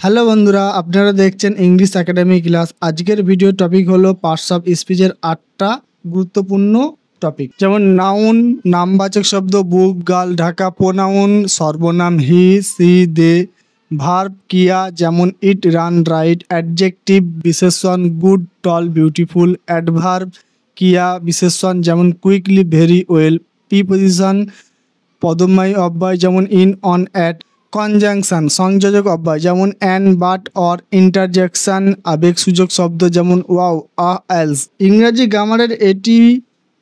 Hello বন্ধুরা, আপনারা দেখছেন ইংলিশ একাডেমি ক্লাস। আজকের ভিডিও টপিক হলো পার্টস অফ স্পিচের 8টা গুরুত্বপূর্ণ টপিক, যেমন নাউন, নামবাচক শব্দ বুক, গার্ল, ঢাকা, প্রোনাউন সর্বনাম হি, সি, দে, ভার্ব ক্রিয়া যেমন ইট, রান, রাইট, অ্যাডজেক্টিভ বিশেষণ গুড, টল, বিউটিফুল, অ্যাডভার্ব ক্রিয়া বিশেষণ যেমন কুইকলি, ভেরি ওয়েল, প্রিপজিশন পদময় অব্যয় যেমন ইন, অন, অ্যাট, কনজাংশন সংযোজক অব্যয় যেমন অ্যান্ড, বাট, অর, ইন্টারজেকশন আবেগসূচক শব্দ যেমন ওয়াও, এলস। ইংরাজি গ্রামারের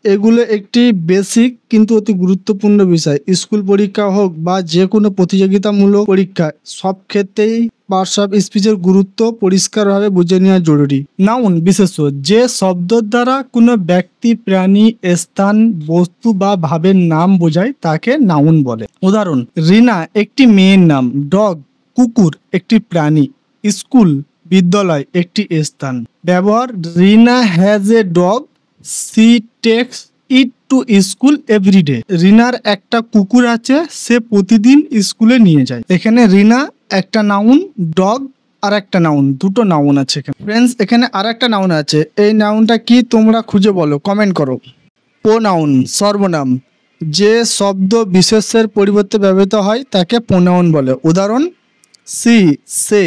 এগুলো একটি বেসিক কিন্তু অতি গুরুত্বপূর্ণ বিষয়। স্কুল পরীক্ষা হোক বা যে কোনো প্রতিযোগিতামূলক পরীক্ষা, সব ক্ষেত্রেই পার্টস অফ স্পিচের গুরুত্ব পরিষ্কারভাবে বুঝে নেওয়া জরুরি। নাউন বিশেষ্য, যে শব্দের দ্বারা কোনো ব্যক্তি, প্রাণী, স্থান, বস্তু বা ভাবের নাম বোঝায় তাকে নাউন বলে। উদাহরণ: রিনা একটি মেয়ের নাম, ডগ কুকুর একটি প্রাণী, স্কুল বিদ্যালয় একটি স্থান। ব্যবহার: Rina has a dog, she takes it to school everyday. রিনার একটা কুকুর আছে, সে প্রতিদিন স্কুলে নিয়ে যায়। এখানে রিনা একটা নাউন, ডগ আর একটা নাউন, দুটো নাউন আছে এখানে। ফ্রেন্ডস, এখানে আর একটা নাউন আছে, এই নাউনটা কি তোমরা খুঁজে বলো, কমেন্ট করো। প্রোনাউন সর্বনাম, যে শব্দ বিশেষ্যের পরিবর্তে ব্যবহৃত হয় তাকে প্রোনাউন বলে। উদাহরণ: সি, সে,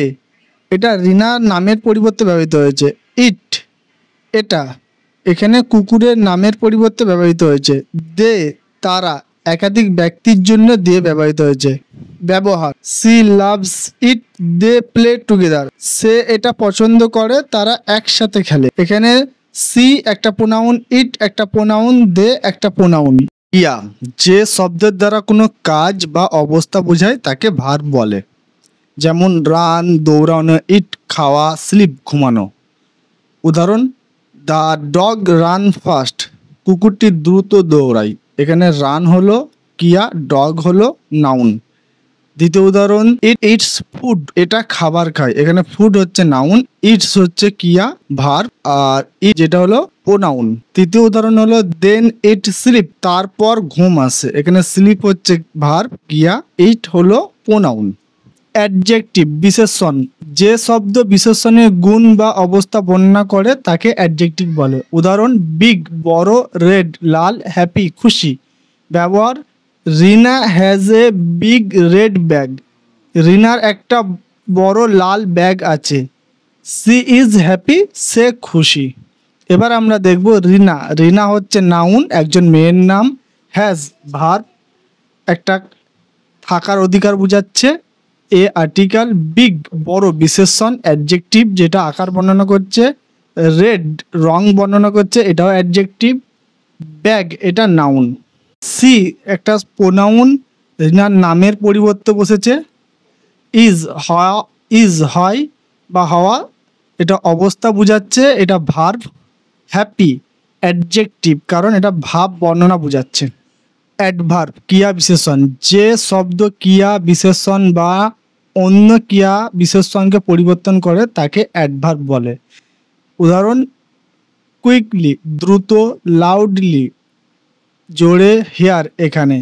এটা রিনার নামের পরিবর্তে ব্যবহৃত হয়েছে। ইট, এটা এখানে কুকুরের নামের পরিবর্তে ব্যবহৃত হয়েছে। দে, তারা একাধিক ব্যক্তির জন্য দিয়ে ব্যবহৃত হয়েছে। ব্যবহার: she loves it, they play together. সে এটা পছন্দ করে, তারা একসাথে খেলে। এখানে সি একটা প্রোনাউন, ইট একটা প্রোনাউন, দে একটা প্রোনাউন। ক্রিয়া, যে শব্দের দ্বারা কোনো কাজ বা অবস্থা বোঝায় তাকে ভার্ব বলে। যেমন রান দৌড়ানো, ইট খাওয়া, স্লিপ ঘুমানো। উদাহরণ: দ্য ডগ রান ফাস্ট, কুকুরটি দ্রুত দৌড়ায়। এখানে রান হলো ক্রিয়া, ডগ হলো নাউন। দ্বিতীয় উদাহরণ: ইট ইটস ফুড, এটা খাবার খায়। এখানে ফুড হচ্ছে নাউন, ইটস হচ্ছে ক্রিয়া ভার্ব, আর ইট যেটা হলো প্রোনাউন। তৃতীয় উদাহরণ হলো দেন ইট স্লিপ, তারপর ঘুম আসে। এখানে স্লিপ হচ্ছে ভার্ব, ক্রিয়া, ইট হলো প্রোনাউন। অ্যাডজেক্টিভ বিশেষণ, যে শব্দ বিশেষণের গুণ বা অবস্থা বর্ণনা করে তাকে অ্যাডজেক্টিভ বলে। উদাহরণ: বিগ বড়, রেড লাল, হ্যাপি খুশি। ব্যবহার: Rina has a big red bag, রিনার একটা বড় লাল ব্যাগ আছে। সি ইজ হ্যাপি, সে খুশি। এবার আমরা দেখব রিনা। রিনা হচ্ছে নাউন, একজন মেয়ের নাম। হ্যাজ ভার্ব, একটা থাকার অধিকার বোঝাচ্ছে। এ আর্টিকেল, বিগ বড় বিশেষণ অ্যাডজেক্টিভ যেটা আকার বর্ণনা করছে। রেড রং বর্ণনা করছে, এটাও অ্যাডজেক্টিভ। ব্যাগ এটা নাউন। সি একটা প্রোনাউন, রিনার নামের পরিবর্তে বসেছে। ইজ হয় বা হওয়া, এটা অবস্থা বোঝাচ্ছে, এটা ভার্ব। হ্যাপি অ্যাডজেক্টিভ, কারণ এটা ভাব বর্ণনা বোঝাচ্ছে। অ্যাডভার্ব ক্রিয়া বিশেষণ, যে শব্দ ক্রিয়া বিশেষণ বা অন্য ক্রিয়া বিশেষণকে পরিবর্তন করে তাকে অ্যাডভার্ব বলে। উদাহরণ: কুইকলি দ্রুত, লাউডলি জোরে, হেয়ার এখানে।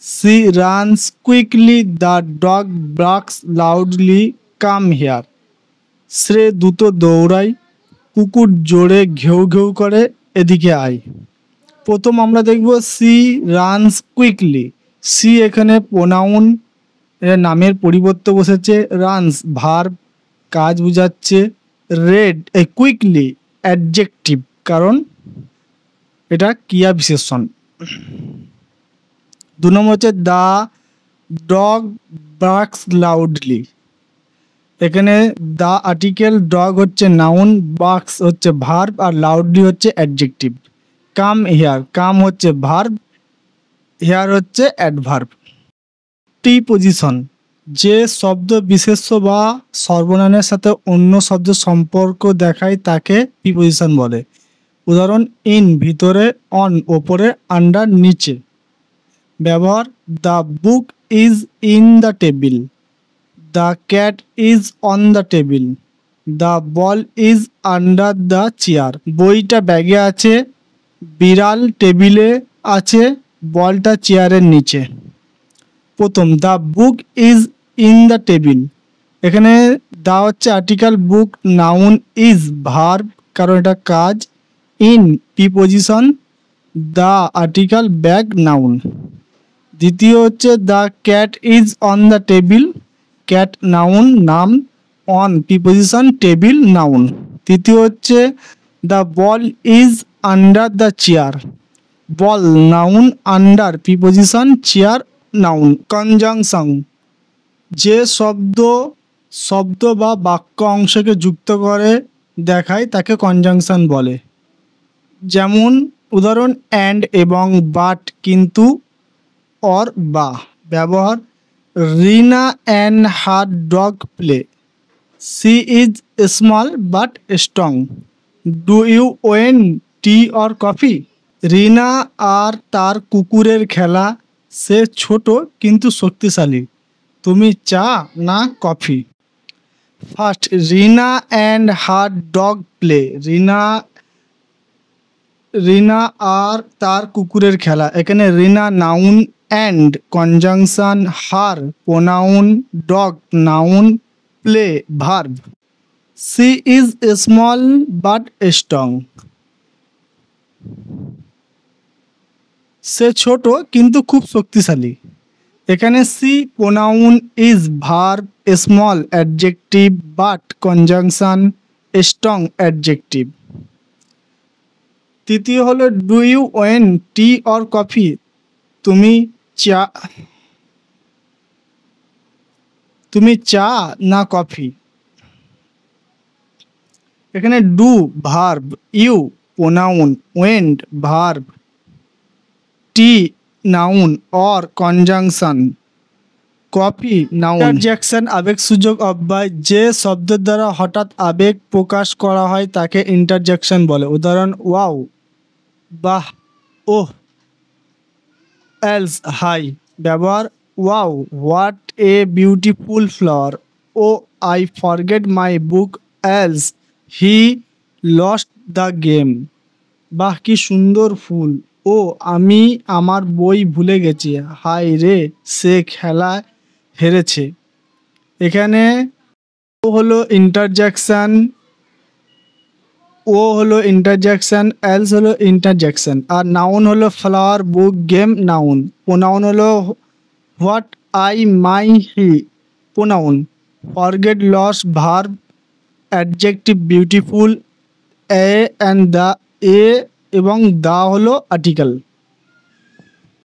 She runs quickly, the dog barks loudly, come here. সে দ্রুত দৌড়ায়, কুকুর জোরে ঘেউ ঘেউ করে, এদিকে আয়। প্রথম আমরা দেখব সি রানস কুইকলি। সি এখানে প্রোনাউন, এর নামের পরিবর্তে বসেছে। রানস ভার্ব, কাজ বোঝাচ্ছে। রেড কুইকলি অ্যাডজেক্টিভ, কারণ এটা ক্রিয়া বিশেষণ। 2 নম্বর হচ্ছে দ্য ডগ বার্কস লাউডলি। এখানে দ্য আর্টিকেল, ডগ হচ্ছে নাউন, বার্কস হচ্ছে ভার্ব, আর লাউডলি হচ্ছে অ্যাডজেক্টিভ। কাম হেয়ার, কাম হচ্ছে ভার্ব, হেয়ার হচ্ছে অ্যাডভার্ব। প্রিপজিশন, যে শব্দ বিশেষ্য বা সর্বনামের সাথে অন্য শব্দের সম্পর্ক দেখায় তাকে প্রিপজিশন বলে। উদাহরণ: ইন ভিতরে, অন ওপরে, আন্ডার নিচে। ব্যবহার: the book is in the table, the cat is on the table, the ball is under the chair. বইটা ব্যাগে আছে, বিড়াল টেবিলে আছে, বলটা চেয়ারের নিচে। প্রথম, the book is in the table, এখানে দা হচ্ছে article, book noun, is verb কারণ এটা কাজ, in preposition, the article, bag noun. দ্বিতীয় হচ্ছে the cat is on the table, cat noun নাম, অন প্রিপজিশন, টেবিল নাউন। তৃতীয় হচ্ছে the ball is under the chair, ball noun, under preposition, chair noun. Conjunction, যে শব্দ বা বাক্য অংশকে যুক্ত করে দেখায় তাকে কনজাংশন বলে। যেমন উদাহরণ অ্যান্ড এবং, বাট কিন্তু, অর বা। ব্যবহার Rina and her dog play, she is small but strong, do you want tea or coffee. Rina আর তার কুকুরের খেলা, সে ছোট কিন্তু শক্তিশালী, তুমি চা না coffee. First, Rina and her dog play, Rina আর তার কুকুরের খেলা। এখানে Rina noun, and conjunction, her pronoun, dog noun, play verb. She is small but strong, সে ছোট কিন্তু খুব শক্তিশালী। এখানে she pronoun, is verb, small adjective, but conjunction, strong adjective. তৃতীয় হলো do you want tea or coffee, তুমি চা না কফি। এখানে do verb, you pronoun, want verb, tea noun, or conjunction, coffee noun. Interjection আবেগসূচক অব্যয়, যে শব্দের দ্বারা হঠাৎ আবেগ প্রকাশ করা হয় তাকে ইন্টারজেকশন বলে। উদাহরণ ওয়াও, বাহ, ওহ, এলস হাই। ব্যবহার wow, what a beautiful flower, oh I forget my book, alas he lost the game. বাহ কি সুন্দর ফুল, ও আমি আমার বই ভুলে গেছি, হায় রে সে খেলায় হেরেছে। এখানে ও হলো ইন্টারজেকশন, এলস হলো ইন্টারজেকশন। আর নাউন হলো flower, book, game noun. Pronoun হলো what, I, my, he pronoun. Forget loss verb, adjective beautiful, a and the, a এবং দা হলো আর্টিকেল।